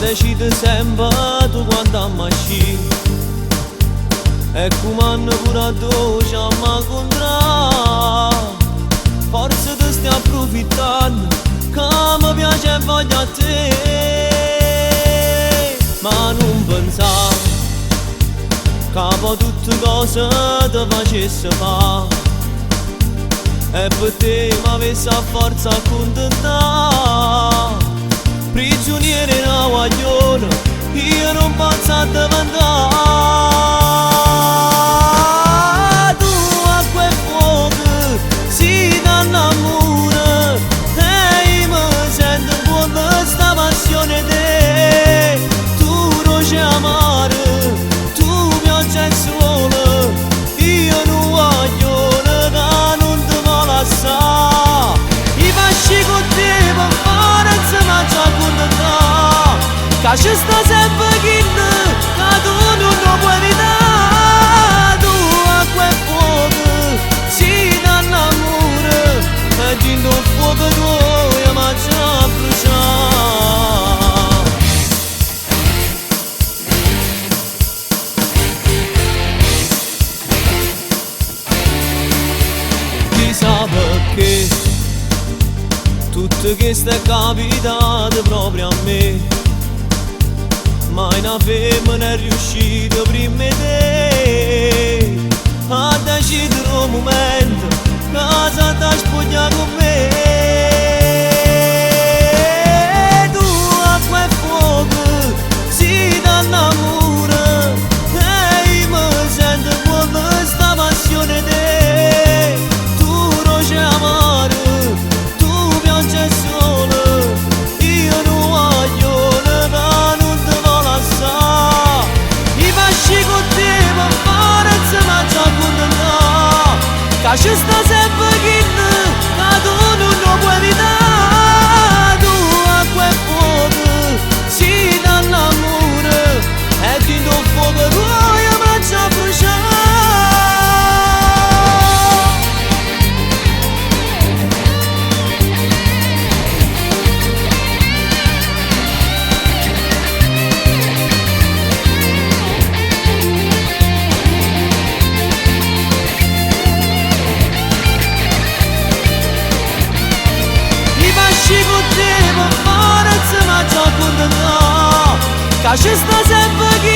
decidere sempre tu quando ammasci. E come hanno pure dolce a me contra. Forse ti stai approfittando, che mi piace e voglio a te. Ma non pensare che poi tutte cose ti facesse fare. E per te mi avessi a forza a contentare. Prigioniere una guagliona, io non posso addiventare. Tu a quel fuoco si innamora e io mi sento buona sta passione te. Tu roce amare, tu pioggia e sole, io non voglio che non ti vuole assare. I fasci con te per fare insieme a già contentare, che ci sta sempre chi che tu non lo puoi evitare. Tu a quel fuoco si innamora e dentro il fuoco tuo mi già bruciare. Chissà perché tutto questo è capitato proprio a me, mai una femmina è riuscita prima di te a decidere un momento cosa ti spoglia con me. Tu a quel fuoco si innamora e io mi sento buona sta passione te. Tu roce amare, tu pioggia e sole, io non voglio che non ti vuole assare. I fasci con te per fare insieme a già contentare, che ci sta sempre chi che tu non lo puoi evitare. Tu a quel fuoco si innamora e dentro il fuoco tuo mi già bruciare. Con te per fare insieme a già contentare, che ci sta sempre chi